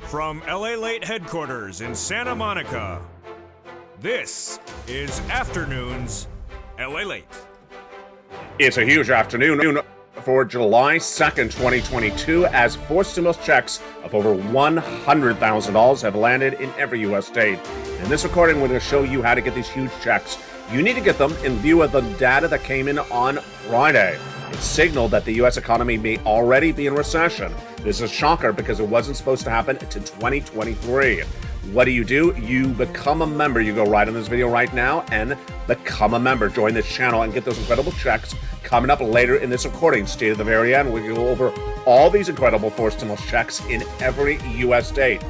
From LALATE headquarters in Santa Monica, this is Afternoons LALATE. It's a huge afternoon for July 2nd, 2022, as four stimulus checks of over $100,000 have landed in every U.S. state. In this recording, we're going to show you how to get these huge checks. You need to get them in view of the data that came in on Friday. It signaled that the U.S. economy may already be in recession. This is a shocker because it wasn't supposed to happen to 2023. What do? You become a member. You go right on this video right now and become a member. Join this channel and get those incredible checks coming up later in this recording. Stay to the very end. We're going to go over all these incredible four stimulus checks in every U.S. state.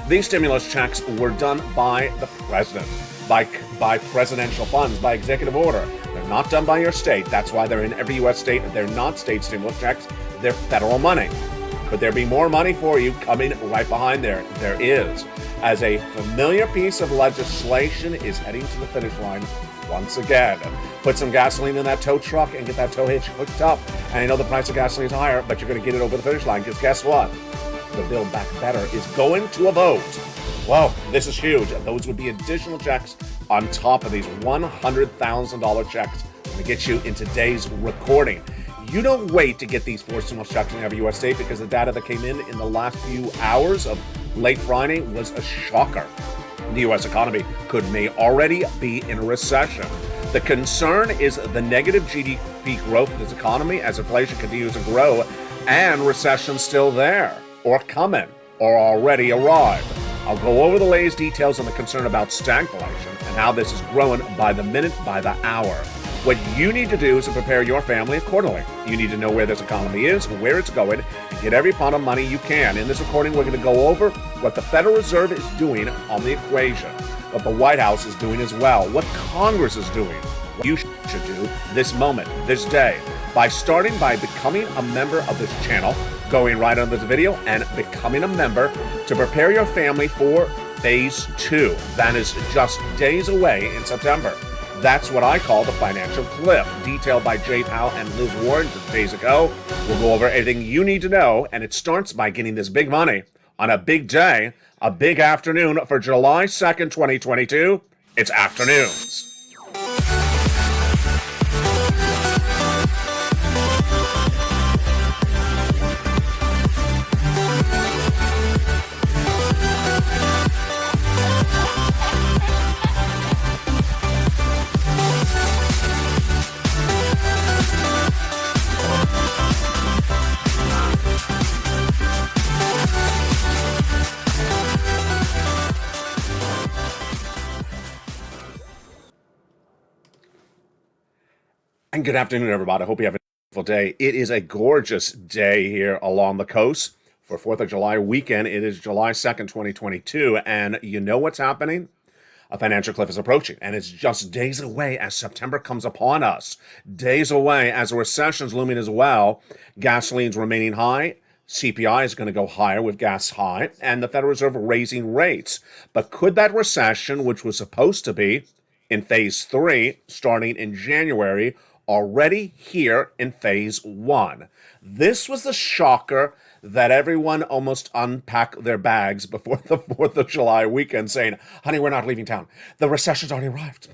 These stimulus checks were done by the president, by presidential funds, by executive order. They're not done by your state. That's why they're in every U.S. state. They're not state stimulus checks. They're federal money. Could there be more money for you coming right behind there? There is. As a familiar piece of legislation is heading to the finish line once again. Put some gasoline in that tow truck and get that tow hitch hooked up. And I know the price of gasoline is higher, but you're going to get it over the finish line, because guess what? The Build Back Better is going to a vote. Whoa, this is huge. Those would be additional checks on top of these $100,000 checks. I'm going to get you in today's recording. You don't wait to get these four stimulus checks in every U.S. state, because the data that came in the last few hours of late Friday was a shocker. The U.S. economy may already be in a recession. The concern is the negative GDP growth of this economy as inflation continues to grow and recession's still there, or coming, or already arrived. I'll go over the latest details on the concern about stagflation and how this is growing by the minute, by the hour. What you need to do is to prepare your family accordingly. You need to know where this economy is, where it's going, and get every pound of money you can. In this recording, we're going to go over what the Federal Reserve is doing on the equation, what the White House is doing as well, what Congress is doing, what you should do this moment, this day, by becoming a member of this channel, going right under the video and becoming a member to prepare your family for phase 2. That is just days away in September. That's what I call the financial cliff, detailed by Jay Powell and Liz Warren just days ago. We'll go over everything you need to know, and it starts by getting this big money on a big day, a big afternoon for July 2nd, 2022. It's Afternoons. And good afternoon, everybody. I hope you have a wonderful day. It is a gorgeous day here along the coast for 4th of July weekend. It is July 2nd, 2022. And you know what's happening? A financial cliff is approaching, and it's just days away as September comes upon us. Days away as a recession's looming as well. Gasoline's remaining high. CPI is going to go higher with gas high, and the Federal Reserve raising rates. But could that recession, which was supposed to be in phase 3, starting in January, already here in phase 1? This was the shocker that everyone almost unpacked their bags before the 4th of July weekend, saying, honey, we're not leaving town. The recession's already arrived.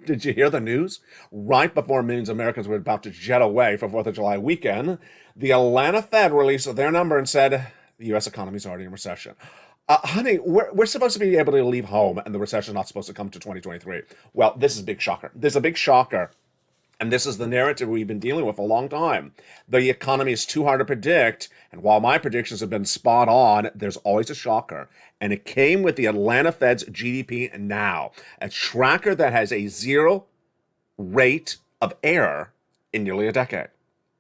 Did you hear the news? Right before millions of Americans were about to jet away for 4th of July weekend, the Atlanta Fed released their number and said, the U.S. economy's already in recession. Honey, we're supposed to be able to leave home, and the recession's not supposed to come to 2023. Well, this is a big shocker. This is a big shocker. And this is the narrative we've been dealing with for a long time. The economy is too hard to predict, and while my predictions have been spot on, there's always a shocker. And it came with the Atlanta Fed's GDP Now, a tracker that has a zero rate of error in nearly a decade.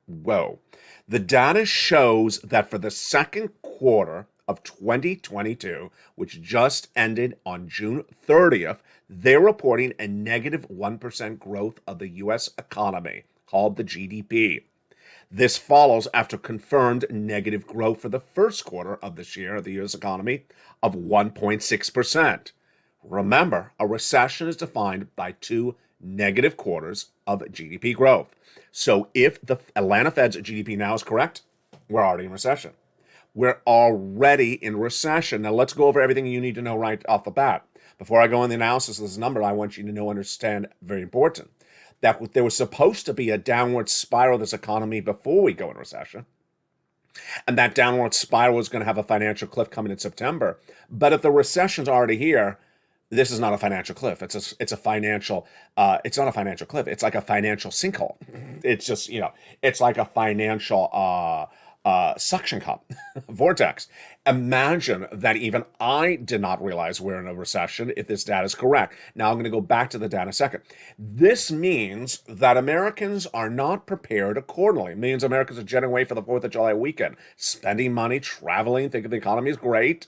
Whoa. The data shows that for the second quarter of 2022, which just ended on June 30th, they're reporting a negative 1% growth of the U.S. economy, called the GDP. This follows after confirmed negative growth for the first quarter of this year of the U.S. economy of 1.6%. Remember, a recession is defined by 2 negative quarters of GDP growth. So if the Atlanta Fed's GDP now is correct, we're already in recession. We're already in recession. Now, let's go over everything you need to know right off the bat. Before I go in the analysis of this number, I want you to understand, very important, that there was supposed to be a downward spiral of this economy before we go in recession. And that downward spiral is going to have a financial cliff coming in September. But if the recession's already here, this is not a financial cliff. It's a financial. It's not a financial cliff. It's like a financial sinkhole. It's just it's like a financial suction cup, vortex. Imagine that even I did not realize we're in a recession if this data is correct. Now I'm going to go back to the data in a second. This means that Americans are not prepared accordingly. It means Americans are jetting away for the 4th of July weekend, spending money, traveling, thinking the economy is great,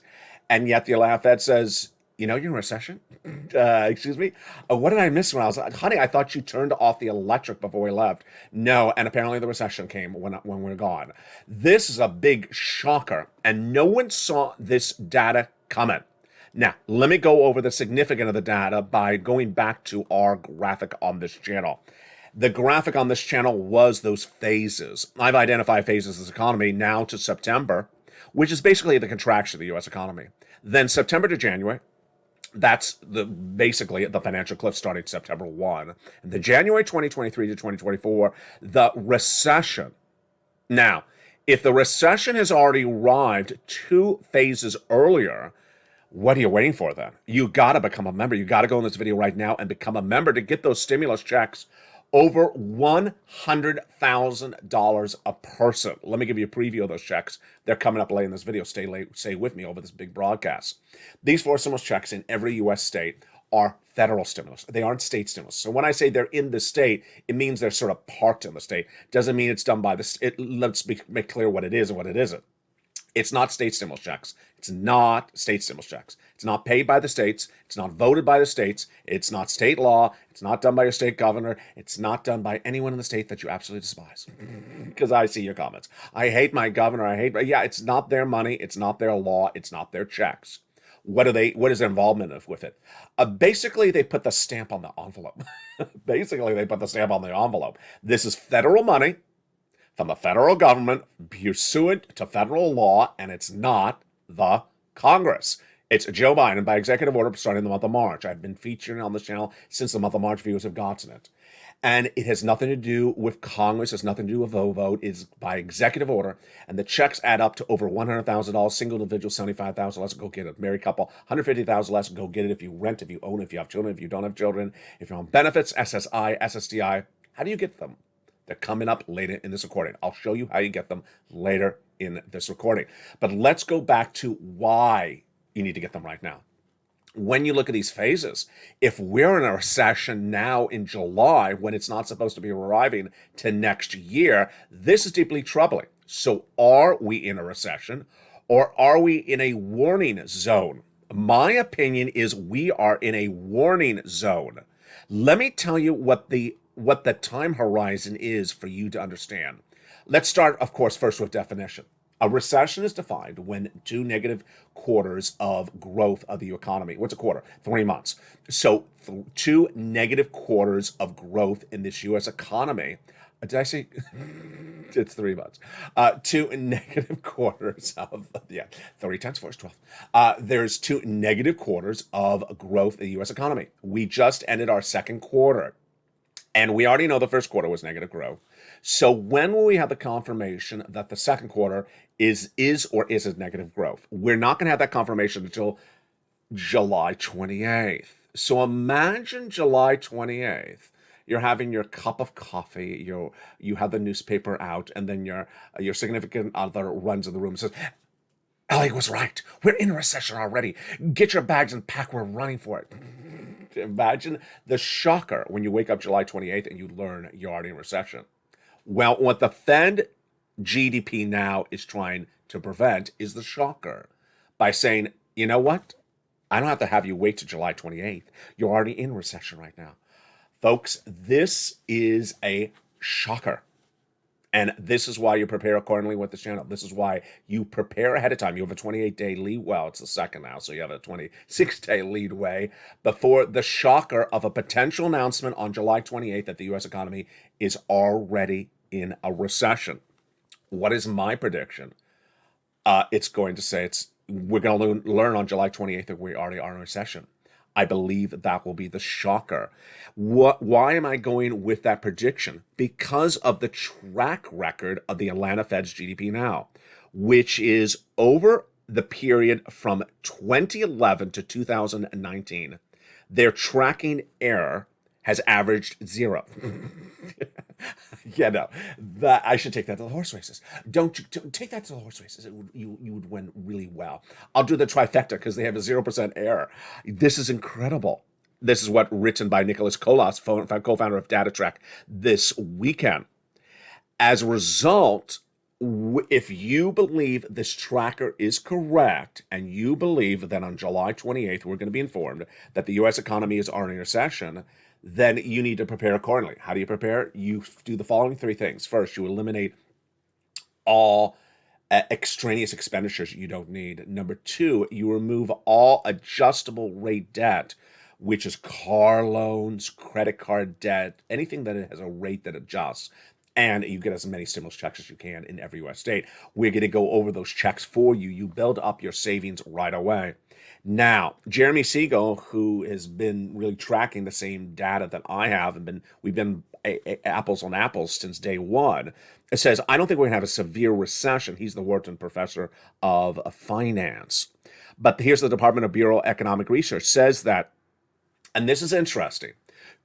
and yet the Fed says, you're in a recession? Excuse me? What did I miss when I was, honey, I thought you turned off the electric before we left. No, and apparently the recession came when we're gone. This is a big shocker, and no one saw this data coming. Now, let me go over the significance of the data by going back to our graphic on this channel. The graphic on this channel was those phases. I've identified phases of this economy now to September, which is basically the contraction of the U.S. economy. Then September to January, that's basically the financial cliff starting September 1. And the January 2023 to 2024, the recession. Now, if the recession has already arrived 2 phases earlier, what are you waiting for then? You got to become a member. You got to go in this video right now and become a member to get those stimulus checks over $100,000 a person. Let me give you a preview of those checks. They're coming up late in this video. Stay with me over this big broadcast. These 4 stimulus checks in every U.S. state are federal stimulus. They aren't state stimulus. So when I say they're in the state, it means they're sort of parked in the state. Doesn't mean it's done by the state. Let's make clear what it is and what it isn't. It's not state stimulus checks. It's not state stimulus checks. It's not paid by the states. It's not voted by the states. It's not state law. It's not done by your state governor. It's not done by anyone in the state that you absolutely despise. Because I see your comments. I hate my governor. Yeah, it's not their money. It's not their law. It's not their checks. What is their involvement with it? Basically, they put the stamp on the envelope. This is federal money from the federal government, pursuant to federal law, and it's not the Congress. It's Joe Biden by executive order starting the month of March. I've been featuring on this channel since the month of March. Viewers have gotten it. And it has nothing to do with Congress. It's nothing to do with vote. It's by executive order. And the checks add up to over $100,000. Single individual, $75,000 less. Go get it. Married couple, $150,000 less. Go get it. If you rent, if you own, if you have children, if you don't have children, if you're on benefits, SSI, SSDI. How do you get them? They're coming up later in this recording. I'll show you how you get them later in this recording. But let's go back to why you need to get them right now. When you look at these phases, if we're in a recession now in July, when it's not supposed to be arriving to next year, this is deeply troubling. So are we in a recession, or are we in a warning zone? My opinion is we are in a warning zone. Let me tell you what the time horizon is for you to understand. Let's start, of course, first with definition. A recession is defined when 2 negative quarters of growth of the economy. What's a quarter? 3 months. So 2 negative quarters of growth in this U.S. economy. Did I say? It's 3 months. 2 negative quarters of, 3 times 4 is 12. There's 2 negative quarters of growth in the U.S. economy. We just ended our second quarter. And we already know the first quarter was negative growth. So when will we have the confirmation that the second quarter is or isn't negative growth? We're not going to have that confirmation until July 28th. So imagine July 28th. You're having your cup of coffee, you have the newspaper out, and then your significant other runs in the room and says, Ellie was right. We're in a recession already. Get your bags and pack. We're running for it. Imagine the shocker when you wake up July 28th and you learn you're already in recession. Well, what the Fed GDP now is trying to prevent is the shocker by saying, you know what? I don't have to have you wait till July 28th. You're already in recession right now. Folks, this is a shocker. And this is why you prepare accordingly with this channel. This is why you prepare ahead of time. You have a 28-day lead. Well, it's the second now, so you have a 26-day leadway before the shocker of a potential announcement on July 28th that the U.S. economy is already in a recession. What is my prediction? It's going to say we're going to learn on July 28th that we already are in a recession. I believe that will be the shocker. Why am I going with that prediction? Because of the track record of the Atlanta Fed's GDP now, which is over the period from 2011 to 2019. Their tracking error has averaged zero. Yeah, no, that I should take that to the horse races. Don't take that to the horse races. You would win really well. I'll do the trifecta because they have a 0% error. This is incredible. This is what written by Nicholas Colas, co-founder of DataTrack, this weekend. As a result, if you believe this tracker is correct, and you believe that on July 28th we're going to be informed that the U.S. economy is already in recession, then you need to prepare accordingly. How do you prepare? You do the following three things. First, you eliminate all extraneous expenditures you don't need. Number two, you remove all adjustable rate debt, which is car loans, credit card debt, anything that has a rate that adjusts. And you get as many stimulus checks as you can in every U.S. state. We're going to go over those checks for you. You build up your savings right away. Now, Jeremy Siegel, who has been really tracking the same data that I have, and we've been apples on apples since day one, says, I don't think we're going to have a severe recession. He's the Wharton professor of finance. But here's the Department of Bureau of Economic Research says that, and this is interesting,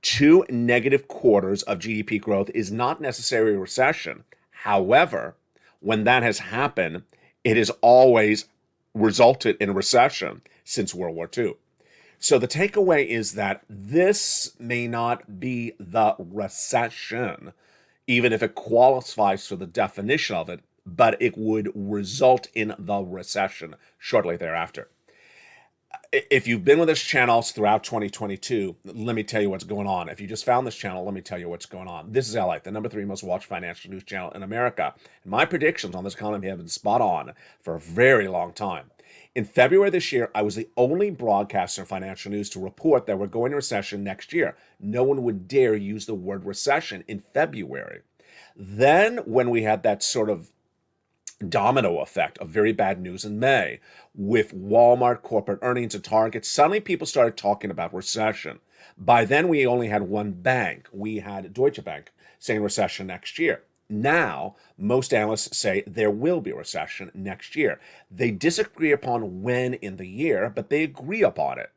2 negative quarters of GDP growth is not necessarily a recession. However, when that has happened, it has always resulted in a recession since World War II. So the takeaway is that this may not be the recession, even if it qualifies for the definition of it, but it would result in the recession shortly thereafter. If you've been with this channel throughout 2022, let me tell you what's going on. If you just found this channel, let me tell you what's going on. This is LALATE, the number 3 most watched financial news channel in America. And my predictions on this economy have been spot on for a very long time. In February this year, I was the only broadcaster in financial news to report that we're going to recession next year. No one would dare use the word recession in February. Then when we had that sort of domino effect of very bad news in May with Walmart corporate earnings and Target, suddenly people started talking about recession. By then, we only had one bank. We had Deutsche Bank saying recession next year. Now, most analysts say there will be a recession next year. They disagree upon when in the year, but they agree upon it.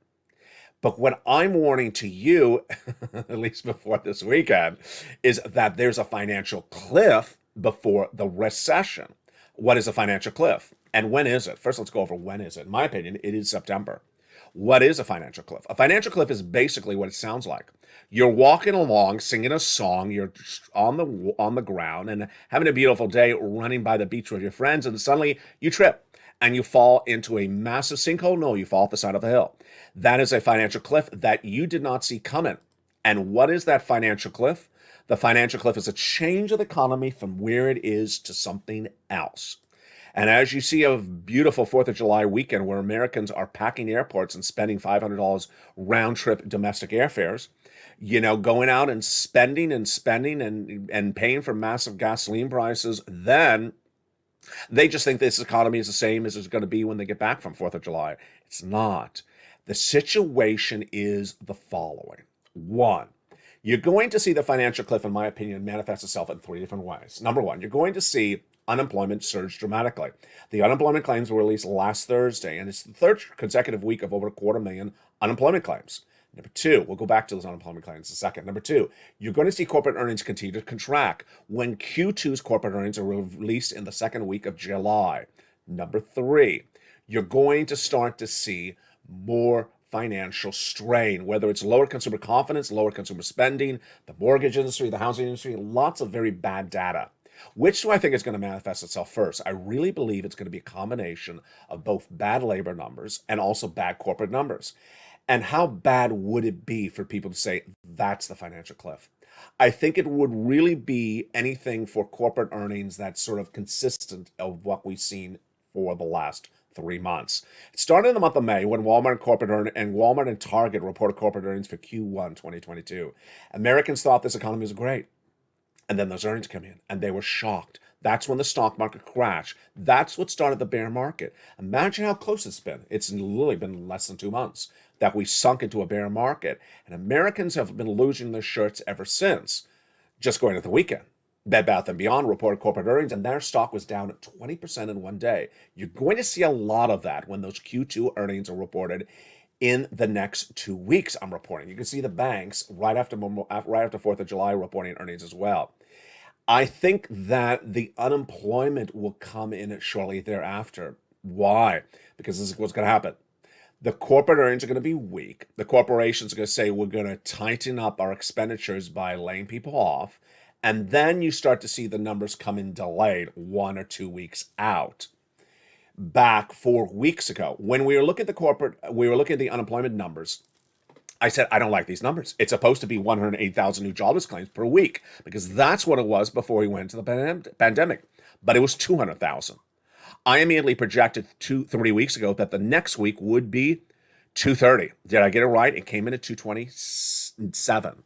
But what I'm warning to you, at least before this weekend, is that there's a financial cliff before the recession. What is a financial cliff? And when is it? First, let's go over when is it. In my opinion, it is September. What is a financial cliff? A financial cliff is basically what it sounds like. You're walking along, singing a song, you're on the ground and having a beautiful day, running by the beach with your friends, and suddenly you trip and you fall into a massive sinkhole. No, you fall off the side of a hill. That is a financial cliff that you did not see coming. And what is that financial cliff? The financial cliff is a change of the economy from where it is to something else. And as you see a beautiful 4th of July weekend where Americans are packing airports and spending $500 round-trip domestic airfares, going out and spending and paying for massive gasoline prices, then they just think this economy is the same as it's going to be when they get back from 4th of July. It's not. The situation is the following. One, you're going to see the financial cliff, in my opinion, manifest itself in 3 different ways. Number one, you're going to see unemployment surge dramatically. The unemployment claims were released last Thursday, and it's the 3rd consecutive week of over 250,000 unemployment claims. Number two, we'll go back to those unemployment claims in a second. Number two, you're going to see corporate earnings continue to contract when Q2's corporate earnings are released in the 2nd week of July. Number three, you're going to start to see more financial strain, whether it's lower consumer confidence, lower consumer spending, the mortgage industry, the housing industry, lots of very bad data. Which do I think is going to manifest itself first? I really believe it's going to be a combination of both bad labor numbers and also bad corporate numbers. And how bad would it be for people to say that's the financial cliff? I think it would really be anything for corporate earnings that's sort of consistent of what we've seen for the last 3 months. It started in the month of May when Walmart and Target reported corporate earnings for Q1 2022. Americans thought this economy was great. And then those earnings come in and they were shocked. That's when the stock market crashed. That's what started the bear market. Imagine how close it's been. It's literally been less than 2 months that we sunk into a bear market. And Americans have been losing their shirts ever since. Just going to the weekend. Bed Bath & Beyond reported corporate earnings, and their stock was down 20% in one day. You're going to see a lot of that when those Q2 earnings are reported in the next 2 weeks. I'm reporting. You can see the banks right after 4th of July reporting earnings as well. I think that the unemployment will come in shortly thereafter. Why? Because this is what's going to happen. The corporate earnings are going to be weak. The corporations are going to say, we're going to tighten up our expenditures by laying people off. And then you start to see the numbers come in delayed 1 or 2 weeks out. Back 4 weeks ago, when we were looking at the unemployment numbers, I said, I don't like these numbers. It's supposed to be 108,000 new jobless claims per week, because that's what it was before we went into the pandemic. But it was 200,000. I immediately projected 3 weeks ago that the next week would be 230. Did I get it right? It came in at 227.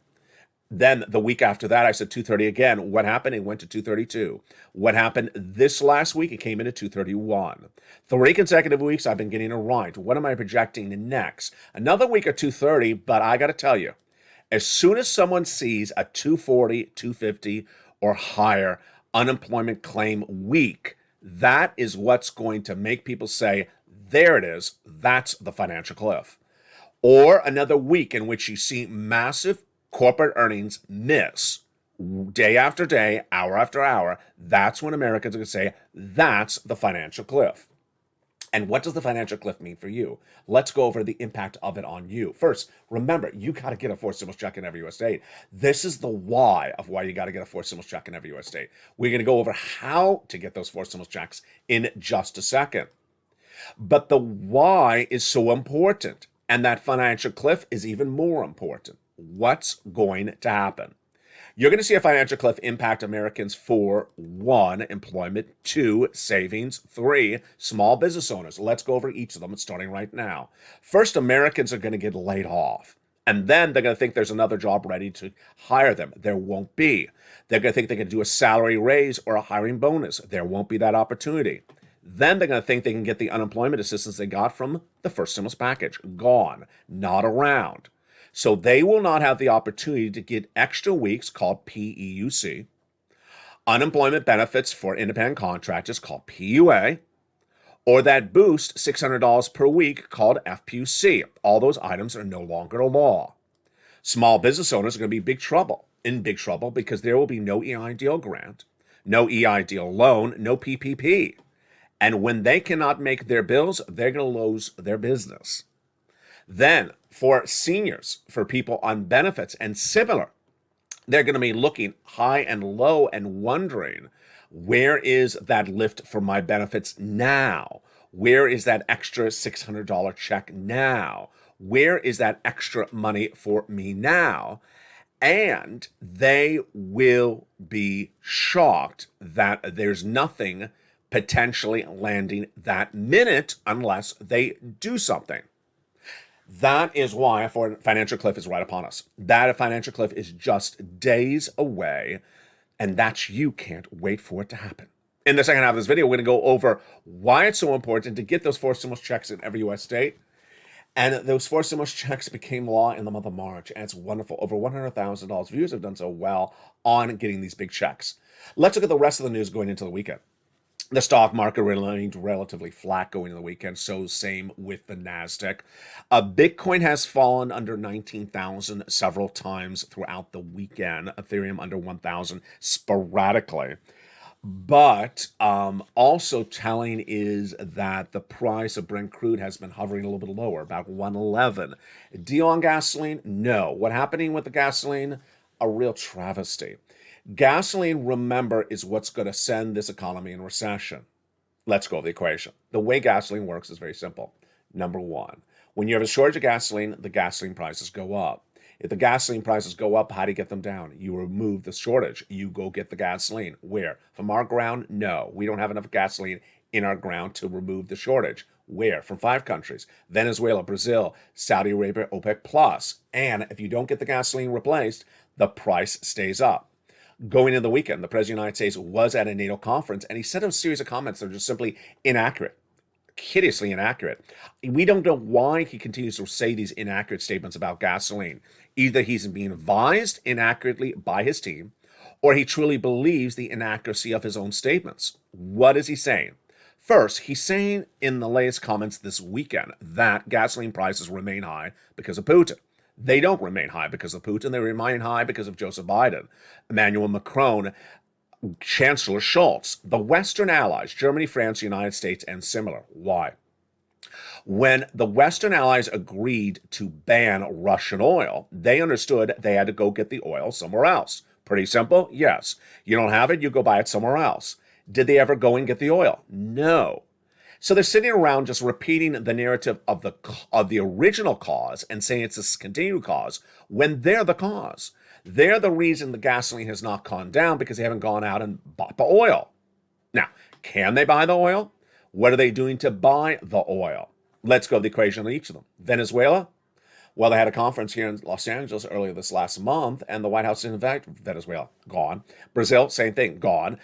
Then the week after that, I said 230 again. What happened? It went to 232. What happened this last week? It came in at 231. 3 consecutive weeks, I've been getting it right. What am I projecting next? Another week of 230, but I got to tell you, as soon as someone sees a 240, 250, or higher unemployment claim week, that is what's going to make people say, there it is, that's the financial cliff. Or another week in which you see massive corporate earnings miss day after day, hour after hour, that's when Americans are going to say, that's the financial cliff. And what does the financial cliff mean for you? Let's go over the impact of it on you. First, remember, you got to get a forced stimulus check in every U.S. state. This is the why of why you got to get a forced stimulus check in every U.S. state. We're going to go over how to get those forced stimulus checks in just a second. But the why is so important, and that financial cliff is even more important. What's going to happen? You're going to see a financial cliff impact Americans for 1, employment, 2, savings, 3, small business owners. Let's go over each of them, starting right now. First, Americans are going to get laid off. And then they're going to think there's another job ready to hire them. There won't be. They're going to think they can do a salary raise or a hiring bonus. There won't be that opportunity. Then they're going to think they can get the unemployment assistance they got from the first stimulus package. Gone. Not around. So they will not have the opportunity to get extra weeks called PEUC, unemployment benefits for independent contractors called PUA, or that boost $600 per week called FPUC. All those items are no longer a law. Small business owners are going to be in big trouble because there will be no EIDL grant, no EIDL loan, no PPP. And when they cannot make their bills, they're going to lose their business. Then for seniors, for people on benefits and similar, they're going to be looking high and low and wondering, where is that lift for my benefits now? Where is that extra $600 check now? Where is that extra money for me now? And they will be shocked that there's nothing potentially landing that minute unless they do something. That is why a financial cliff is right upon us. That financial cliff is just days away, and that's you can't wait for it to happen. In the second half of this video, we're going to go over why it's so important to get those forced stimulus checks in every U.S. state. And those forced stimulus checks became law in the month of March, and it's wonderful. Over $100,000. Viewers have done so well on getting these big checks. Let's look at the rest of the news going into the weekend. The stock market remained relatively flat going into the weekend, so same with the NASDAQ. Bitcoin has fallen under 19,000 several times throughout the weekend. Ethereum under 1,000 sporadically. But also telling is that the price of Brent crude has been hovering a little bit lower, about 111. Deal on gasoline? No. What happening with the gasoline? A real travesty. Gasoline, remember, is what's going to send this economy in recession. Let's go over the equation. The way gasoline works is very simple. Number one, when you have a shortage of gasoline, the gasoline prices go up. If the gasoline prices go up, how do you get them down? You remove the shortage. You go get the gasoline. Where? From our ground? No. We don't have enough gasoline in our ground to remove the shortage. Where? From 5 countries. Venezuela, Brazil, Saudi Arabia, OPEC+. And if you don't get the gasoline replaced, the price stays up. Going into the weekend, the President of the United States was at a NATO conference, and he said a series of comments that are just simply inaccurate, hideously inaccurate. We don't know why he continues to say these inaccurate statements about gasoline. Either he's being advised inaccurately by his team, or he truly believes the inaccuracy of his own statements. What is he saying? First, he's saying in the latest comments this weekend that gasoline prices remain high because of Putin. They don't remain high because of Putin. They remain high because of Joseph Biden, Emmanuel Macron, Chancellor Scholz, the Western allies, Germany, France, United States, and similar. Why? When the Western allies agreed to ban Russian oil, they understood they had to go get the oil somewhere else. Pretty simple? Yes. You don't have it, you go buy it somewhere else. Did they ever go and get the oil? No. So they're sitting around just repeating the narrative of the original cause and saying it's a continued cause when they're the cause. They're the reason the gasoline has not gone down because they haven't gone out and bought the oil. Now, can they buy the oil? What are they doing to buy the oil? Let's go to the equation on each of them. Venezuela? Well, they had a conference here in Los Angeles earlier this last month, and the White House didn't invite Venezuela. Gone. Brazil, same thing. Gone.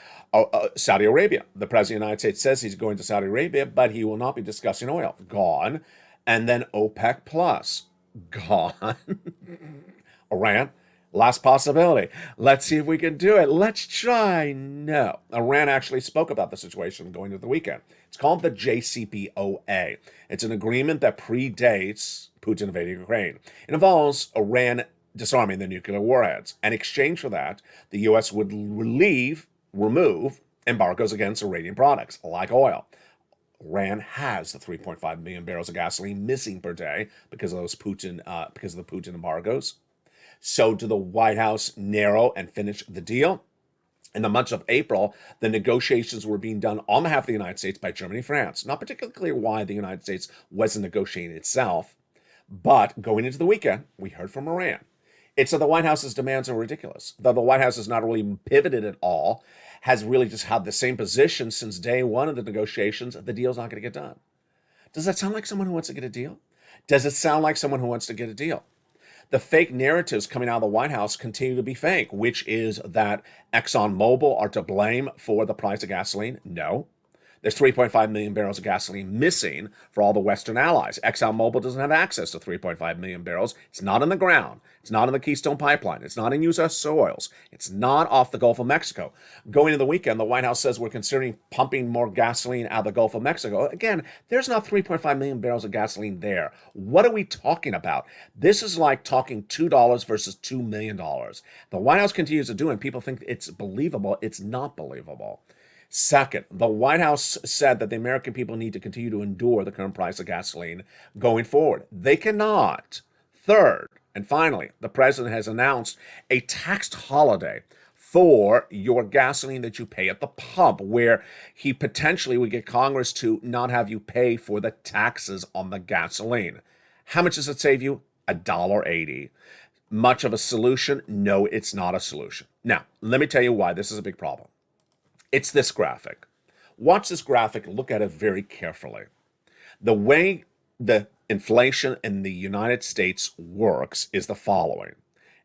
Saudi Arabia. The President of the United States says he's going to Saudi Arabia, but he will not be discussing oil. Gone. And then OPEC Plus. Gone. Iran. Last possibility. Let's see if we can do it. Let's try. No. Iran actually spoke about the situation going into the weekend. It's called the JCPOA. It's an agreement that predates Putin invading Ukraine. It involves Iran disarming the nuclear warheads. In exchange for that, the U.S. would remove embargoes against Iranian products, like oil. Iran has the 3.5 million barrels of gasoline missing per day because of the Putin embargoes. So did the White House narrow and finish the deal? In the month of April, the negotiations were being done on behalf of the United States by Germany and France. Not particularly clear why the United States wasn't negotiating itself. But going into the weekend, we heard from Iran. It's that the White House's demands are ridiculous. Though the White House has not really pivoted at all, has really just had the same position since day one of the negotiations, the deal's not going to get done. Does that sound like someone who wants to get a deal? Does it sound like someone who wants to get a deal? The fake narratives coming out of the White House continue to be fake, which is that ExxonMobil are to blame for the price of gasoline. No. There's 3.5 million barrels of gasoline missing for all the Western allies. ExxonMobil doesn't have access to 3.5 million barrels. It's not in the ground. It's not in the Keystone Pipeline. It's not in U.S. soils. It's not off the Gulf of Mexico. Going into the weekend, the White House says we're considering pumping more gasoline out of the Gulf of Mexico. Again, there's not 3.5 million barrels of gasoline there. What are we talking about? This is like talking $2 versus $2 million. The White House continues to do it, and people think it's believable. It's not believable. Second, the White House said that the American people need to continue to endure the current price of gasoline going forward. They cannot. Third, and finally, the president has announced a taxed holiday for your gasoline that you pay at the pump, where he potentially would get Congress to not have you pay for the taxes on the gasoline. How much does it save you? $1.80. Much of a solution? No, it's not a solution. Now, let me tell you why this is a big problem. It's this graphic. Watch this graphic, look at it very carefully. The way the inflation in the United States works is the following.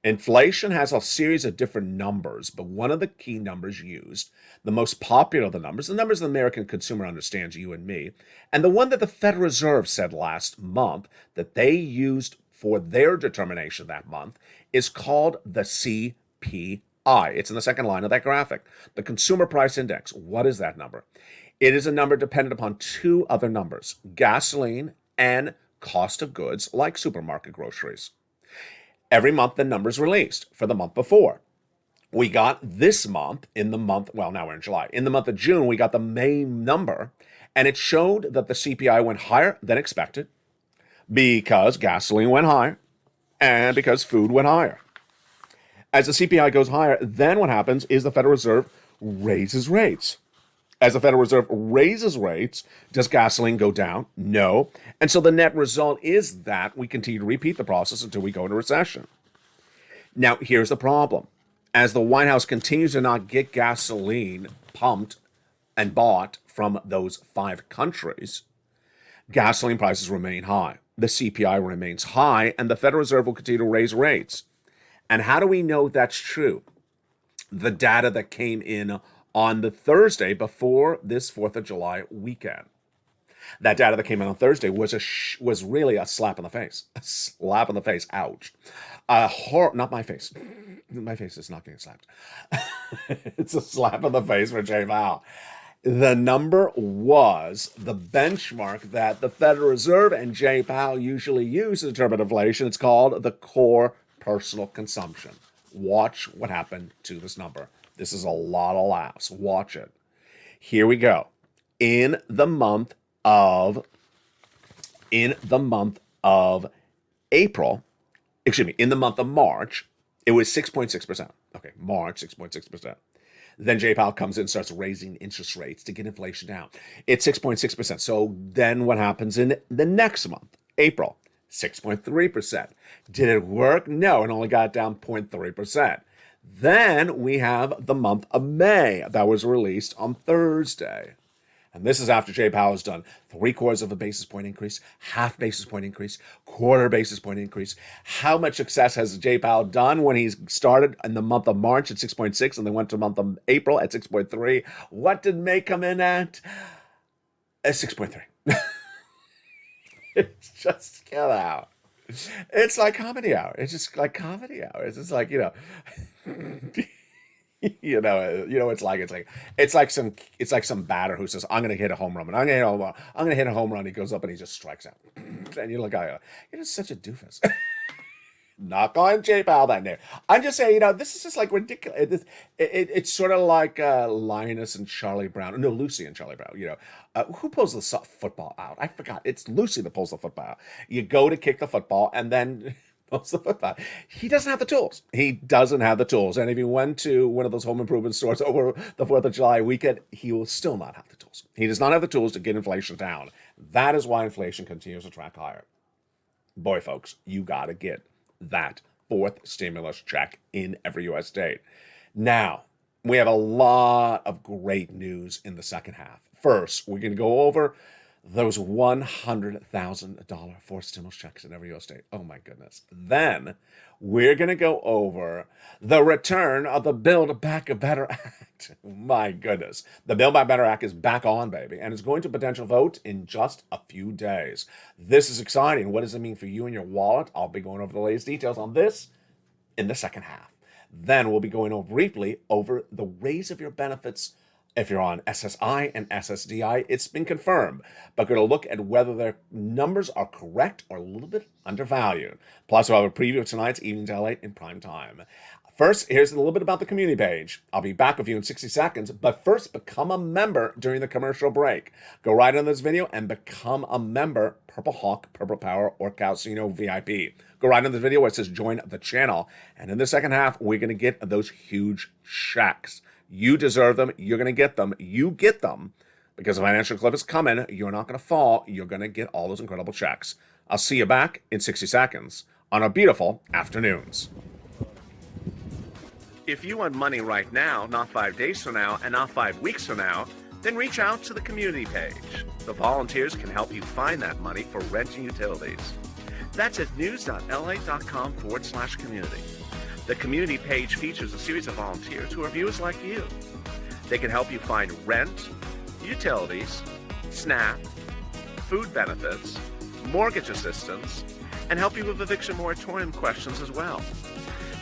Inflation has a series of different numbers, but one of the key numbers used, the most popular of the numbers the American consumer understands, you and me, and the one that the Federal Reserve said last month that they used for their determination that month is called the CPI. It's in the second line of that graphic. The Consumer Price Index. What is that number? It is a number dependent upon two other numbers, gasoline and cost of goods like supermarket groceries. Every month the number's released for the month before. We got this month now we're in July. In the month of June, we got the main number, and it showed that the CPI went higher than expected because gasoline went higher and because food went higher. As the CPI goes higher, then what happens is the Federal Reserve raises rates. As the Federal Reserve raises rates, does gasoline go down? No. And so the net result is that we continue to repeat the process until we go into recession. Now, here's the problem. As the White House continues to not get gasoline pumped and bought from those 5 countries, gasoline prices remain high. The CPI remains high, and the Federal Reserve will continue to raise rates. And how do we know that's true? the data that came in on the Thursday before this 4th of July weekend. That data that came in on Thursday was really a slap in the face. A slap in the face. Ouch. Not my face. My face is not getting slapped. It's a slap in the face for Jay Powell. The number was the benchmark that the Federal Reserve and Jay Powell usually use to determine inflation. It's called the core personal consumption. Watch what happened to this number. This is a lot of laughs. Watch it. Here we go. In the month of April, in the month of March, it was 6.6%. Okay, March, 6.6%. Then Jay Powell comes in and starts raising interest rates to get inflation down. It's 6.6%. So then what happens in the next month, April? 6.3%. Did it work? No, it only got down 0.3%. Then we have the month of May that was released on Thursday. And this is after Jay Powell has done 3/4 of a basis point increase, half basis point increase, quarter basis point increase. How much success has Jay Powell done when he started in the month of March at 6.6 and then went to the month of April at 6.3? What did May come in at? 6.3. It's just get out. It's like comedy hour. It's just like comedy hour. It's just like, it's like some batter who says, I'm gonna hit a home run, and I'm gonna hit a home run. He goes up and he just strikes out. And you're like, you're just such a doofus. Not calling Jay Powell that name. I'm just saying, this is just like ridiculous. It's sort of like Linus and Charlie Brown. No, Lucy and Charlie Brown. Who pulls the football out? I forgot. It's Lucy that pulls the football out. You go to kick the football and then pulls the football. He doesn't have the tools. He doesn't have the tools. And if he went to one of those home improvement stores over the 4th of July weekend, he will still not have the tools. He does not have the tools to get inflation down. That is why inflation continues to track higher. Boy, folks, you got to get that 4th stimulus check in every U.S. state. Now, we have a lot of great news in the second half. First, we're going to go over those $100,000 4th stimulus checks in every U.S. state. Oh, my goodness. Then we're going to go over the return of the Build Back Better Act. My goodness. The Build Back Better Act is back on, baby, and it's going to potential vote in just a few days. This is exciting. What does it mean for you and your wallet? I'll be going over the latest details on this in the second half. Then we'll be going over briefly over the raise of your benefits. If you're on SSI and SSDI, it's been confirmed, but we're going to look at whether their numbers are correct or a little bit undervalued. Plus, we'll have a preview of tonight's Evenings LA in prime time. First, here's a little bit about the community page. I'll be back with you in 60 seconds, but first, become a member during the commercial break. Go right on this video and become a member, Purple Hawk, Purple Power, or Calcino VIP. Go right on this video where it says join the channel. And in the second half, we're going to get those huge checks. You deserve them. You're going to get them. You get them because the financial cliff is coming. You're not going to fall. You're going to get all those incredible checks. I'll see you back in 60 seconds on our beautiful afternoons. If you want money right now, not 5 days from now, and not 5 weeks from now, then reach out to the community page. The volunteers can help you find that money for rent and utilities. That's at news.la.com/community. The community page features a series of volunteers who are viewers like you. They can help you find rent, utilities, SNAP, food benefits, mortgage assistance, and help you with eviction moratorium questions as well.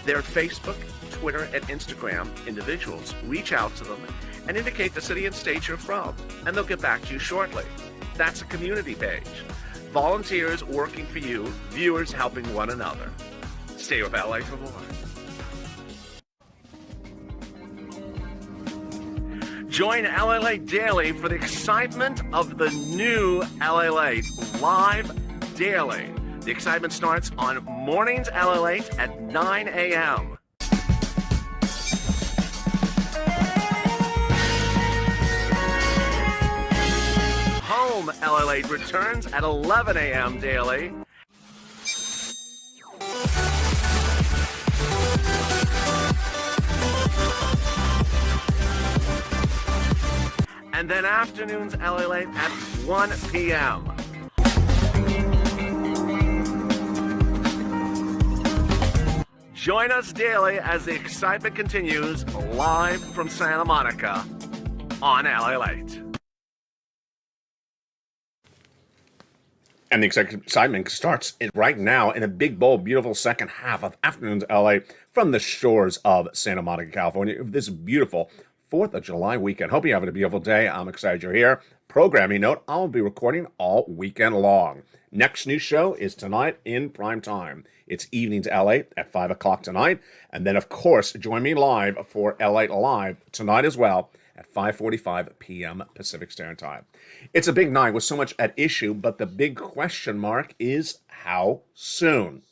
Their Facebook, Twitter, and Instagram individuals reach out to them and indicate the city and state you're from, and they'll get back to you shortly. That's a community page. Volunteers working for you, viewers helping one another. Stay with LA for more. Join LALATE Daily for the excitement of the new LALATE live daily. The excitement starts on mornings LALATE at 9 a.m. Home LALATE returns at 11 a.m. daily. And then afternoons LALATE at 1 p.m. Join us daily as the excitement continues live from Santa Monica on LALATE. And the excitement starts right now in a big, bold, beautiful second half of Afternoons LA from the shores of Santa Monica, California. This beautiful 4th of July weekend. Hope you're having a beautiful day. I'm excited you're here. Programming note, I'll be recording all weekend long. Next new show is tonight in prime time. It's Evenings LA at 5 o'clock tonight. And then, of course, join me live for LA Live tonight as well at 5:45 p.m. Pacific Standard Time. It's a big night with so much at issue, but the big question mark is how soon?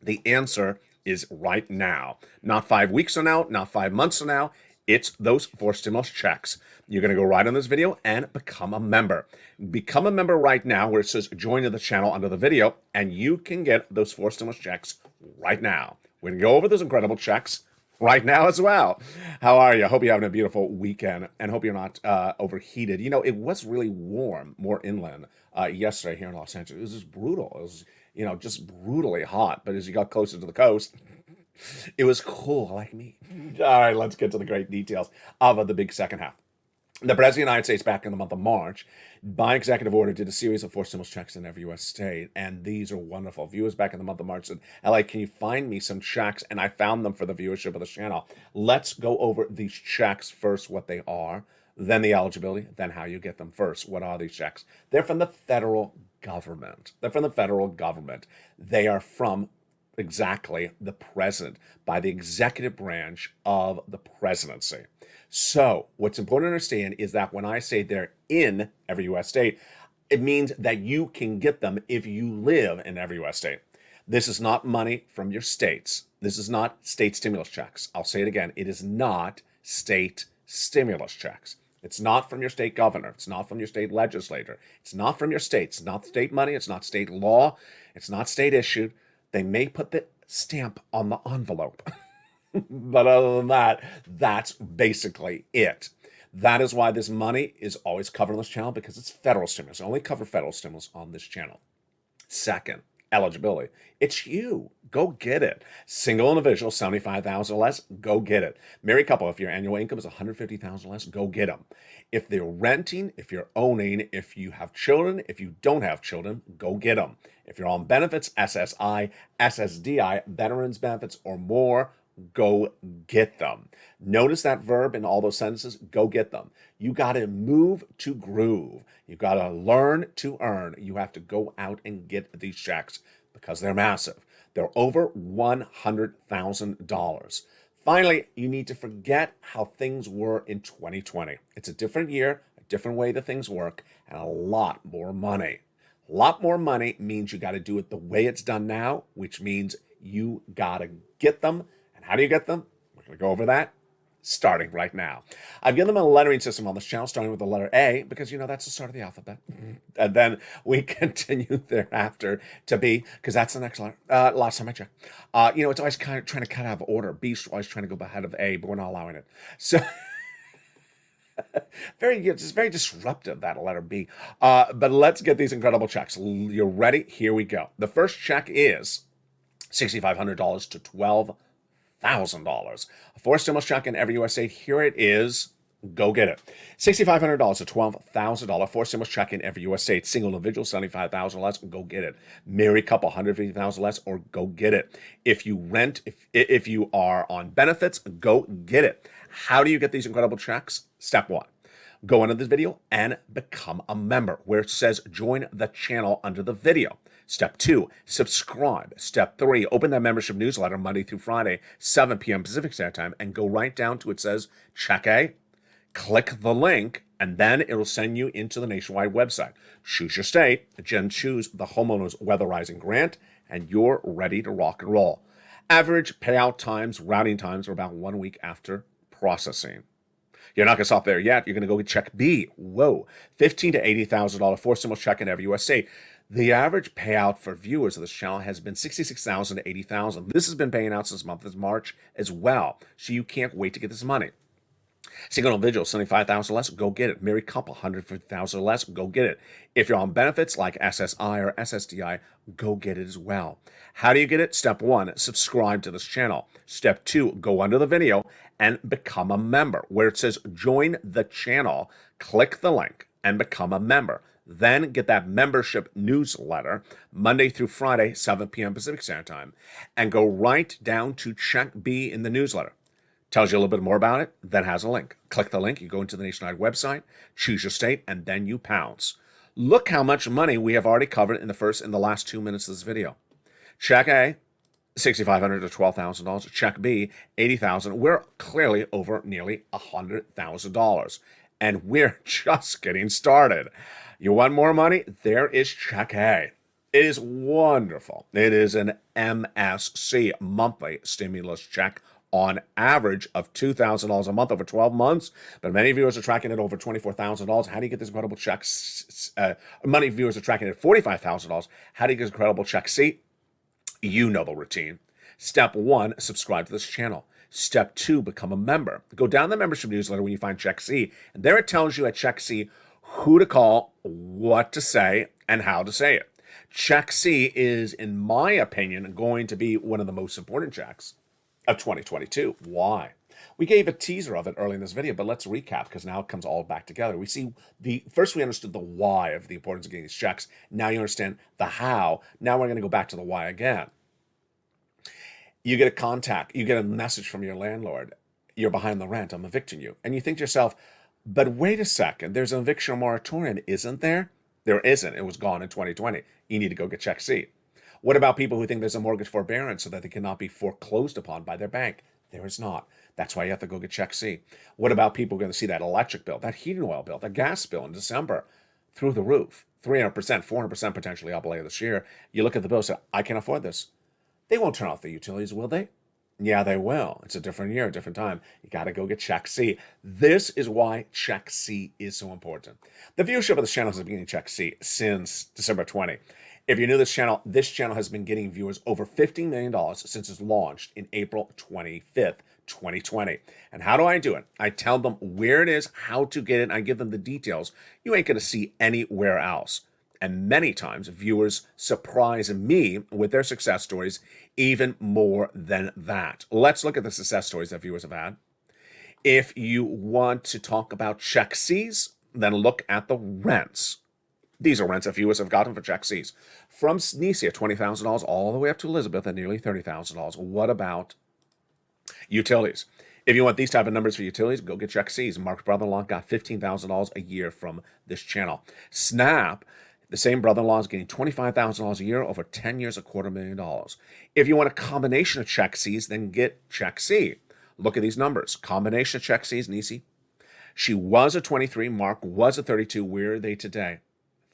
The answer is right now. Not 5 weeks from now, not 5 months from now. It's those 4 stimulus checks. You're going to go right on this video and become a member. Become a member right now where it says join the channel under the video, and you can get those 4 stimulus checks right now. We're going to go over those incredible checks right now as well. How are you? Hope you're having a beautiful weekend and hope you're not overheated. You know, it was really warm, more inland yesterday here in Los Angeles. It was just brutal. It was, just brutally hot. But as you got closer to the coast, it was cool like me. All right, let's get to the great details of the big second half. The President of the United States back in the month of March, by executive order, did a series of 4 stimulus checks in every U.S. state, and these are wonderful. Viewers back in the month of March said, LA, can you find me some checks? And I found them for the viewership of the channel. Let's go over these checks first, what they are, then the eligibility, then how you get them. First, what are these checks? They're from the federal government. They are from exactly the president, by the executive branch of the presidency. So what's important to understand is that when I say they're in every U.S. state, it means that you can get them if you live in every U.S. state. This is not money from your states. This is not state stimulus checks. I'll say it again. It is not state stimulus checks. It's not from your state governor. It's not from your state legislator. It's not from your state. It's not state money. It's not state law. It's not state issued. They may put the stamp on the envelope. But other than that, that's basically it. That is why this money is always covered on this channel, because it's federal stimulus. I only cover federal stimulus on this channel. Second, eligibility. It's you. Go get it. Single individual, $75,000 or less, go get it. Married couple, if your annual income is $150,000 or less, go get them. If they're renting, if you're owning, if you have children, if you don't have children, go get them. If you're on benefits, SSI, SSDI, veterans benefits, or more, go get them. Notice that verb in all those sentences, go get them. You got to move to groove. You got to learn to earn. You have to go out and get these checks because they're massive. They're over $100,000. Finally, you need to forget how things were in 2020. It's a different year, a different way that things work, and a lot more money. A lot more money means you got to do it the way it's done now, which means you got to get them. How do you get them? We're going to go over that starting right now. I've given them a lettering system on this channel, starting with the letter A, because, that's the start of the alphabet. And then we continue thereafter to B, because that's the next letter. Last time I checked. It's always kind of trying to cut out of order. B's always trying to go ahead of A, but we're not allowing it. So it's very disruptive, that letter B. But let's get these incredible checks. You're ready? Here we go. The first check is $6,500 to $12,000. A 4 stimulus check in every U.S. state. Here it is. Go get it. $6,500 to $12,000. 4 stimulus check in every U.S. state. Single individual, $75,000 less. Go get it. Married couple, $150,000 less, or go get it. If you rent, if you are on benefits, go get it. How do you get these incredible checks? Step 1. Go under this video and become a member, where it says join the channel under the video. Step 2, subscribe. Step 3, open that membership newsletter Monday through Friday, 7 p.m. Pacific Standard Time, and go right down to it says check A. Click the link, and then it will send you into the nationwide website. Choose your state, then choose the homeowner's weatherizing grant, and you're ready to rock and roll. Average payout times, routing times are about 1 week after processing. You're not going to stop there yet. You're going to go get check B. Whoa, $15,000 to $80,000 4 stimulus check in every U.S. state. The average payout for viewers of this channel has been $66,000 to $80,000. This has been paying out since month of March as well, so you can't wait to get this money. Single individual, 75,000 or less, go get it. Married couple, 150,000 or less, go get it. If you're on benefits like SSI or SSDI, go get it as well. How do you get it? Step 1, subscribe to this channel. Step 2, go under the video and become a member. Where it says join the channel, click the link and become a member. Then get that membership newsletter Monday through Friday, 7 p.m. Pacific Standard Time, and go right down to check B in the newsletter. Tells you a little bit more about it, then has a link. Click the link, you go into the Nationwide website, choose your state, and then you pounce. Look how much money we have already covered in the last 2 minutes of this video. Check A, $6,500 to $12,000. Check B, $80,000. We're clearly over nearly $100,000, and we're just getting started. You want more money? There is check A. It is wonderful. It is an MSC, monthly stimulus check, on average of $2,000 a month over 12 months, but many viewers are tracking it over $24,000. How do you get this incredible check? Many viewers are tracking it at $45,000. How do you get this incredible check? See, you know the routine. Step 1, subscribe to this channel. Step 2, become a member. Go down the membership newsletter when you find Check C, and there it tells you at Check C who to call, what to say, and how to say it. Check C is, in my opinion, going to be one of the most important checks of 2022. Why? We gave a teaser of it early in this video, but let's recap because now it comes all back together. We see first we understood the why of the importance of getting these checks. Now you understand the how. Now we're going to go back to the why again. You get a contact, you get a message from your landlord. You're behind the rent, I'm evicting you. And you think to yourself, but wait a second, there's an eviction moratorium, isn't there? There isn't. It was gone in 2020. You need to go get Check C. What about people who think there's a mortgage forbearance so that they cannot be foreclosed upon by their bank? There is not. That's why you have to go get Check C. What about people who are going to see that electric bill, that heating oil bill, that gas bill in December through the roof, 300%, 400% potentially up later this year? You look at the bill and say, I can't afford this. They won't turn off the utilities, will they? Yeah, they will. It's a different year, a different time. You got to go get Check C. This is why Check C is so important. The viewership of this channel has been getting Check C since December 20. If you're new to this channel has been getting viewers over $15 million since it's launched in April 25th, 2020. And how do I do it? I tell them where it is, how to get it, and I give them the details you ain't going to see anywhere else. And many times, viewers surprise me with their success stories even more than that. Let's look at the success stories that viewers have had. If you want to talk about Check C's, then look at the rents. These are rents that viewers have gotten for Check C's. From Nisi at $20,000 all the way up to Elizabeth at nearly $30,000. What about utilities? If you want these type of numbers for utilities, go get Check C's. Mark's brother-in-law got $15,000 a year from this channel. Snap, the same brother-in-law is getting $25,000 a year over 10 years, $250,000. If you want a combination of Check C's, then get Check C. Look at these numbers. Combination of Check C's, Nisi. She was a 23, Mark was a 32. Where are they today?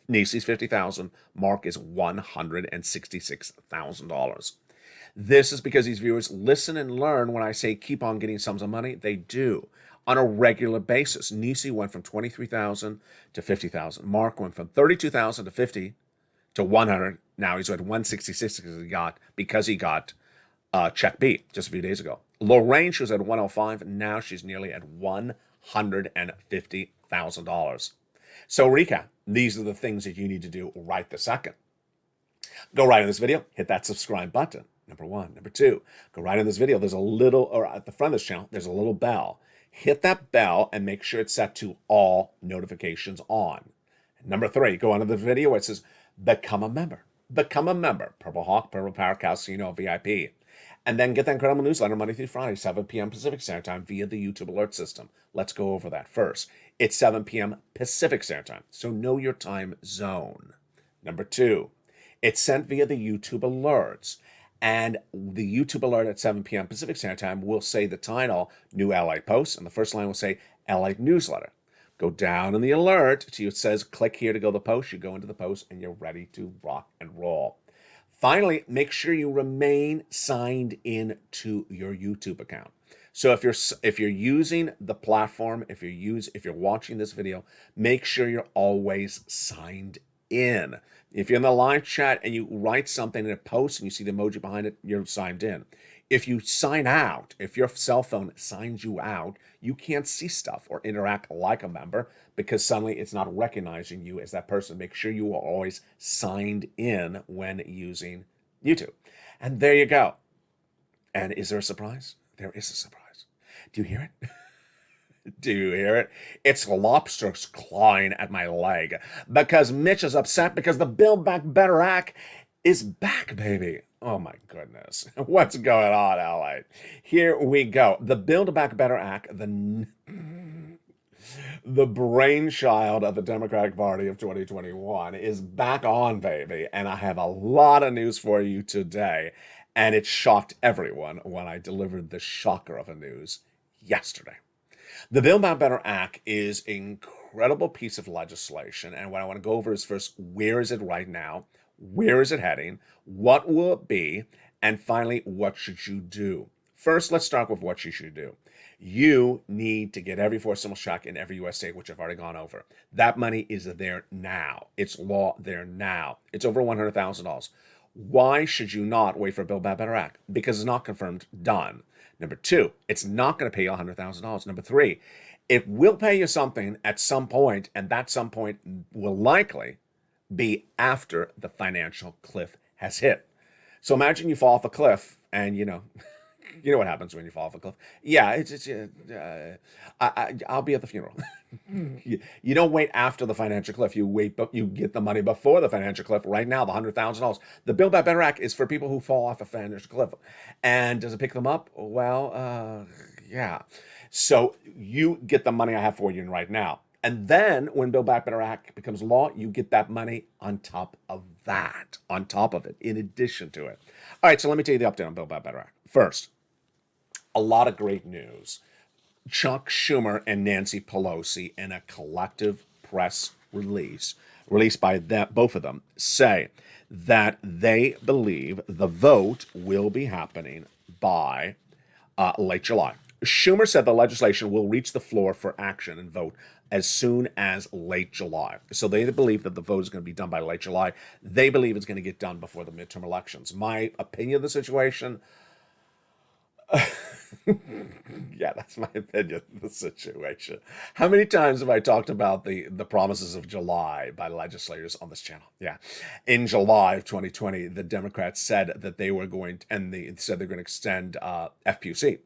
Nisi's $50,000, Mark is $166,000. This is because these viewers listen and learn when I say keep on getting sums of money. They do on a regular basis. Nisi went from $23,000 to $50,000. Mark went from $32,000 to $50 to $100. Now he's at $166 because he got Check B just a few days ago. Lorraine, she was at $105. Now she's nearly at $150,000. So recap, these are the things that you need to do right this second. Go right in this video, hit that subscribe button, number 1. Number 2, go right in this video. There's a little, or at the front of this channel, there's a little bell. Hit that bell and make sure it's set to all notifications on. And number 3, go under the video where it says, become a member. Become a member. Purple Hawk, Purple Power Casino, VIP. And then get that incredible newsletter Monday through Friday, 7 p.m. Pacific Standard Time via the YouTube alert system. Let's go over that first. It's 7 p.m. Pacific Standard Time, so know your time zone. Number 2, it's sent via the YouTube alerts. And the YouTube alert at 7 p.m. Pacific Standard Time will say the title, New LA Post, and the first line will say LA Newsletter. Go down in the alert till it says click here to go to the post. You go into the post and you're ready to rock and roll. Finally, make sure you remain signed in to your YouTube account. So if you're using the platform, if you're watching this video, make sure you're always signed in. If you're in the live chat and you write something in a post and you see the emoji behind it, you're signed in. If you sign out, if your cell phone signs you out, you can't see stuff or interact like a member because suddenly it's not recognizing you as that person. Make sure you are always signed in when using YouTube. And there you go. And is there a surprise? There is a surprise. Do you hear it? Do you hear it? It's lobsters clawing at my leg because Mitch is upset because the Build Back Better Act is back, baby. Oh my goodness. What's going on, LA? Here we go. The Build Back Better Act, the brainchild of the Democratic Party of 2021, is back on, baby. And I have a lot of news for you today. And it shocked everyone when I delivered the shocker of a news yesterday. The Build Back Better Act is an incredible piece of legislation. And what I want to go over is first, where is it right now? Where is it heading? What will it be? And finally, what should you do? First, let's start with what you should do. You need to get every fourth stimulus check in every U.S. state, which I've already gone over. That money is there now. It's law there now. It's over $100,000. Why should you not wait for a Build Back Better Act? Because it's not confirmed done. Number two, it's not going to pay you $100,000. Number three, it will pay you something at some point, and that some point will likely be after the financial cliff has hit. So imagine you fall off a cliff, and you know what happens when you fall off a cliff. Yeah, I'll be at the funeral. You don't wait after the financial cliff. You wait, but you get the money before the financial cliff. Right now, the $100,000. The Build Back Better Act is for people who fall off a financial cliff. And does it pick them up? Well, yeah. So you get the money I have for you right now. And then when Build Back Better Act becomes law, you get that money on top of that, on top of it, in addition to it. All right, so let me tell you the update on Build Back Better Act. First, a lot of great news. Chuck Schumer and Nancy Pelosi, in a collective press release released by both of them, say that they believe the vote will be happening by late July. Schumer said the legislation will reach the floor for action and vote as soon as late July. So they believe that the vote is going to be done by late July. They believe it's going to get done before the midterm elections. My opinion of the situation... yeah, that's my opinion of the situation. How many times have I talked about the promises of July by legislators on this channel? Yeah. In July of 2020, the Democrats said that they were going to, and they said they're going to extend FPC.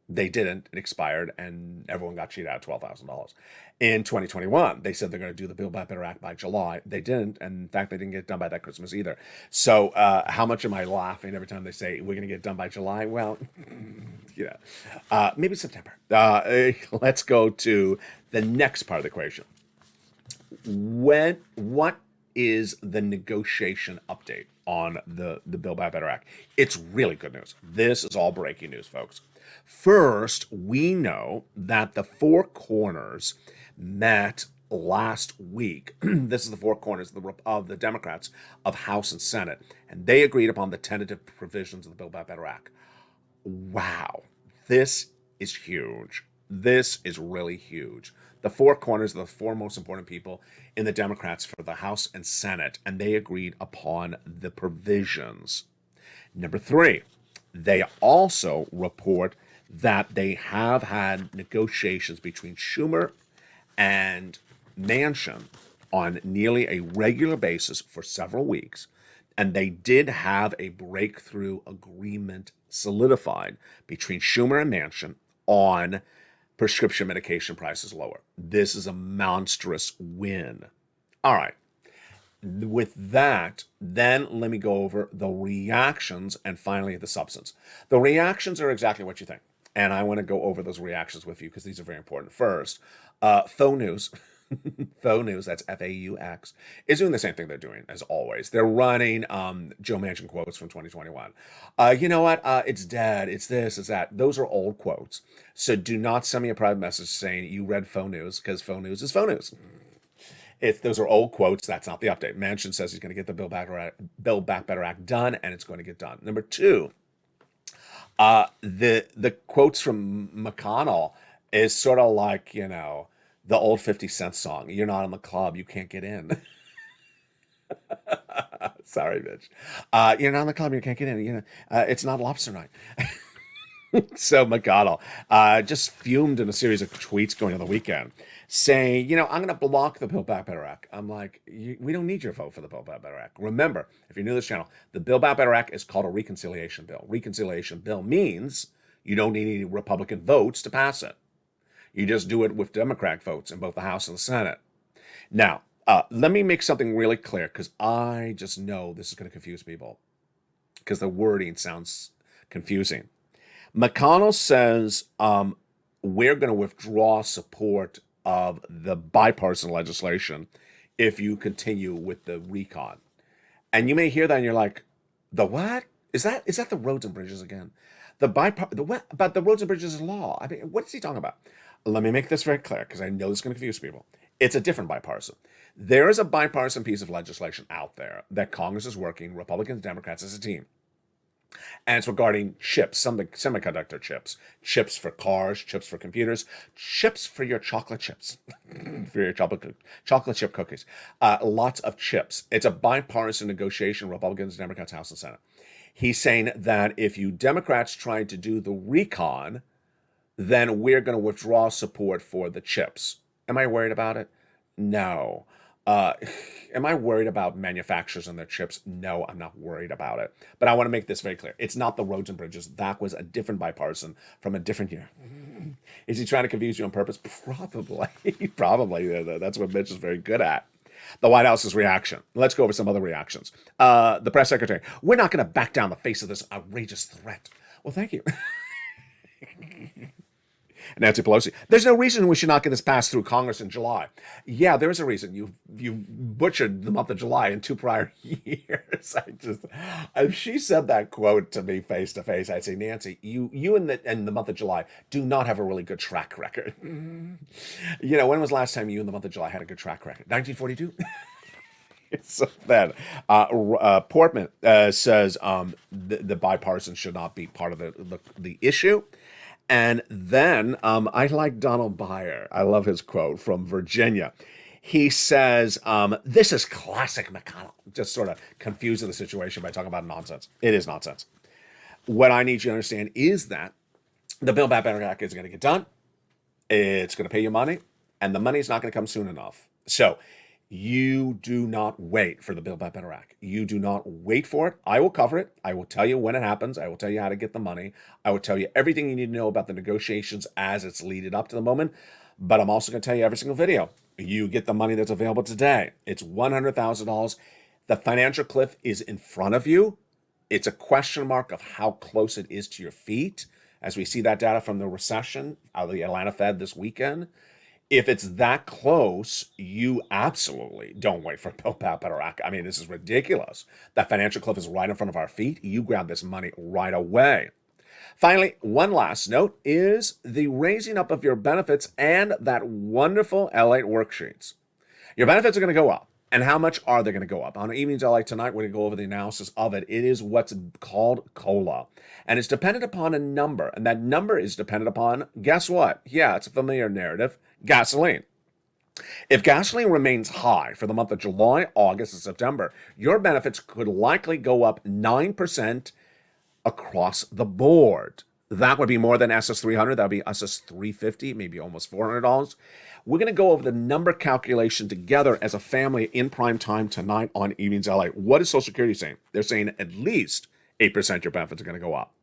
They didn't. It expired, and everyone got cheated out of $12,000. In 2021, they said they're going to do the Build Back Better Act by July. They didn't, and in fact, they didn't get it done by that Christmas either. So how much am I laughing every time they say we're going to get it done by July? Well, maybe September. Let's go to the next part of the equation. What is the negotiation update on the Build Back Better Act? It's really good news. This is all breaking news, folks. First, we know that the Four Corners met last week. This is the Four Corners of the Democrats of House and Senate, and they agreed upon the tentative provisions of the Build Back Better Act. Wow, this is huge. This is really huge. The Four Corners are the four most important people in the Democrats for the House and Senate, and they agreed upon the provisions. Number three, they also report that they have had negotiations between Schumer and Manchin on nearly a regular basis for several weeks, and they did have a breakthrough agreement solidified between Schumer and Manchin on prescription medication prices lower. This is a monstrous win. All right. With that, then let me go over the reactions and finally the substance. The reactions are exactly what you think. And I want to go over those reactions with you because these are very important. First, Faux News, Faux News, that's F-A-U-X, is doing the same thing they're doing as always. They're running Joe Manchin quotes from 2021. You know what? It's dead. It's this, it's that. Those are old quotes. So do not send me a private message saying you read Faux News because Faux News is Faux News. Those are old quotes. That's not the update. Manchin says he's going to get the Build Back Better Act done, and it's going to get done. Number two, the quotes from McConnell is sort of like, the old 50 Cent song. You're not in the club, you can't get in. Sorry, bitch. You're not in the club, you can't get in. It's not lobster night. So McConnell just fumed in a series of tweets going on the weekend saying, I'm going to block the Build Back Better Act. I'm like, we don't need your vote for the Build Back Better Act. Remember, if you're new to this channel, the Build Back Better Act is called a reconciliation bill. Reconciliation bill means you don't need any Republican votes to pass it. You just do it with Democrat votes in both the House and the Senate. Now, let me make something really clear, because I just know this is going to confuse people, because the wording sounds confusing. McConnell says we're going to withdraw support of the bipartisan legislation if you continue with the recon. And you may hear that and you're like, the what? Is that the roads and bridges again? The what about the roads and bridges law? I mean, what is he talking about? Let me make this very clear, because I know this is going to confuse people. It's a different bipartisan. There is a bipartisan piece of legislation out there that Congress is working, Republicans and Democrats as a team. And it's regarding chips, semiconductor chips, chips for cars, chips for computers, chips for your chocolate chips, for your chocolate chip cookies. Lots of chips. It's a bipartisan negotiation, Republicans, Democrats, House and Senate. He's saying that if you Democrats try to do the recon, then we're going to withdraw support for the chips. Am I worried about it? No. Am I worried about manufacturers and their chips? No, I'm not worried about it. But I want to make this very clear. It's not the roads and bridges. That was a different bipartisan from a different year. Is he trying to confuse you on purpose? Probably. Probably. That's what Mitch is very good at. The White House's reaction. Let's go over some other reactions. The press secretary. We're not going to back down the face of this outrageous threat. Well, thank you. Nancy Pelosi. There's no reason we should not get this passed through Congress in July. Yeah, there is a reason. You butchered the month of July in 2 prior years. If she said that quote to me face to face, I'd say, Nancy, you in the month of July do not have a really good track record. When was the last time you in the month of July had a good track record? 1942? So then, Portman says the bipartisan should not be part of the issue. And then I like Donald Byer. I love his quote from Virginia. He says, this is classic McConnell, just sort of confusing the situation by talking about nonsense. It is nonsense. What I need you to understand is that the Build Back Better Act is going to get done. It's going to pay you money, and the money is not going to come soon enough. So you do not wait for the Build Back Better Act. You do not wait for it. I will cover it. I will tell you when it happens. I will tell you how to get the money. I will tell you everything you need to know about the negotiations as it's leading up to the moment. But I'm also going to tell you every single video. You get the money that's available today. It's $100,000. The financial cliff is in front of you. It's a question mark of how close it is to your feet, as we see that data from the recession out of the Atlanta Fed this weekend. If it's that close, you absolutely don't wait for Build Back Better Act. I mean, this is ridiculous. That financial cliff is right in front of our feet. You grab this money right away. Finally, one last note is the raising up of your benefits and that wonderful LATE worksheets. Your benefits are going to go up. And how much are they going to go up? On Evenings LA tonight, we're going to go over the analysis of it. It is what's called COLA. And it's dependent upon a number. And that number is dependent upon, guess what? Yeah, it's a familiar narrative, gasoline. If gasoline remains high for the month of July, August, and September, your benefits could likely go up 9% across the board. That would be more than SS300. That would be SS350, maybe almost $400. We're going to go over the number calculation together as a family in prime time tonight on Evenings LA. What is Social Security saying? They're saying at least 8% your benefits are going to go up.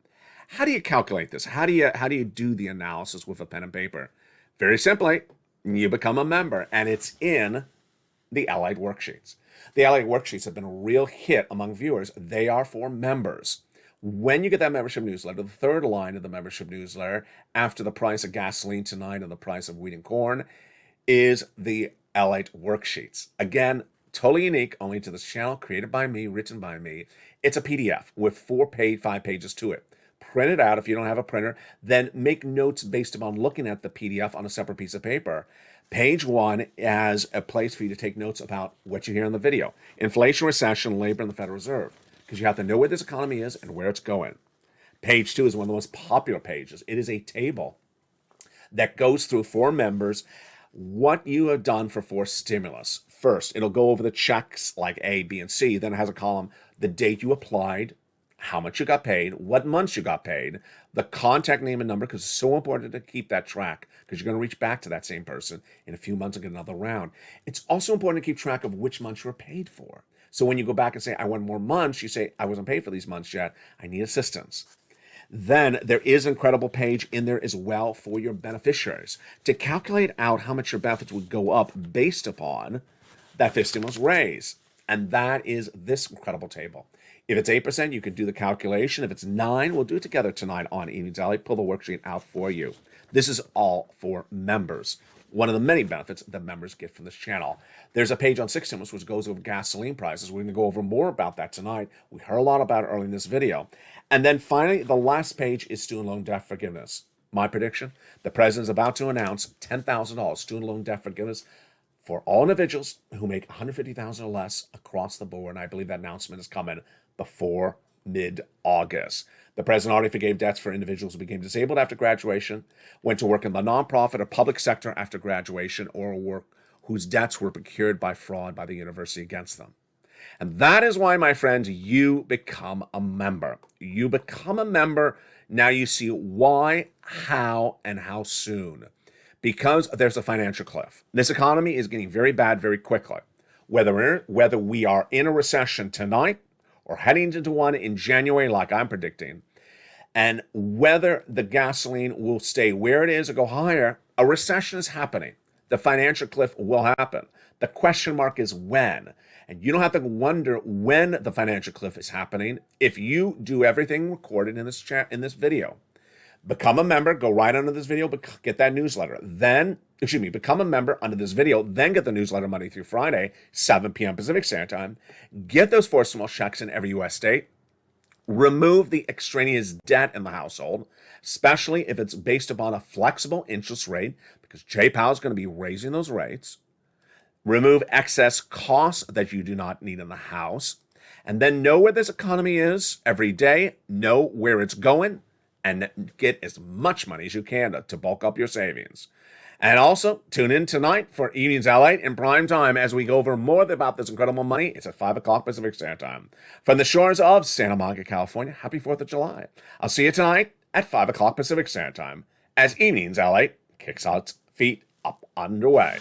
How do you calculate this? How do you do the analysis with a pen and paper? Very simply, you become a member, and it's in the LATE worksheets. The LATE worksheets have been a real hit among viewers. They are for members. When you get that membership newsletter, the third line of the membership newsletter, after the price of gasoline tonight and the price of wheat and corn, is the LATE worksheets. Again, totally unique, only to this channel, created by me, written by me. It's a PDF with 5 pages to it. Print it out if you don't have a printer, then make notes based upon looking at the PDF on a separate piece of paper. Page 1 as a place for you to take notes about what you hear in the video. Inflation, recession, labor, and the Federal Reserve. Because you have to know where this economy is and where it's going. Page 2 is one of the most popular pages. It is a table that goes through for members what you have done for forced stimulus. First, it'll go over the checks like A, B, and C. Then it has a column, the date you applied, how much you got paid, what months you got paid, the contact name and number, because it's so important to keep that track, because you're going to reach back to that same person in a few months and get another round. It's also important to keep track of which months you were paid for. So when you go back and say, I want more months, you say, I wasn't paid for these months yet. I need assistance. Then there is an incredible page in there as well for your beneficiaries to calculate out how much your benefits would go up based upon that 50 stimulus raise. And that is this incredible table. If it's 8%, you can do the calculation. If it's 9%, we'll do it together tonight on Evenings LALATE. Pull the worksheet out for you. This is all for members. One of the many benefits that members get from this channel. There's a page on 6 stimulus which goes over gasoline prices. We're going to go over more about that tonight. We heard a lot about it early in this video. And then finally, the last page is student loan debt forgiveness. My prediction, the president is about to announce $10,000 student loan debt forgiveness for all individuals who make $150,000 or less across the board. And I believe that announcement is coming before mid-August. The president already forgave debts for individuals who became disabled after graduation, went to work in the nonprofit or public sector after graduation, or work whose debts were procured by fraud by the university against them. And that is why, my friends, you become a member. You become a member. Now you see why, how, and how soon. Because there's a financial cliff. This economy is getting very bad very quickly. Whether we are in a recession tonight or heading into one in January like I'm predicting, and whether the gasoline will stay where it is or go higher, a recession is happening. The financial cliff will happen. The question mark is when. And you don't have to wonder when the financial cliff is happening if you do everything recorded in this chat, in this video. Become a member, go right under this video, get that newsletter. Become a member under this video, then get the newsletter Monday through Friday, 7 p.m. Pacific Standard Time. Get those 4 stimulus checks in every U.S. state. Remove the extraneous debt in the household, especially if it's based upon a flexible interest rate, because Jay Powell is going to be raising those rates. Remove excess costs that you do not need in the house. And then know where this economy is every day, know where it's going, and get as much money as you can to bulk up your savings. And also, tune in tonight for Evenings LALATE in prime time as we go over more about this incredible money. It's at 5 o'clock Pacific Standard Time. From the shores of Santa Monica, California, happy 4th of July. I'll see you tonight at 5 o'clock Pacific Standard Time as Evenings LALATE kicks its feet up underway.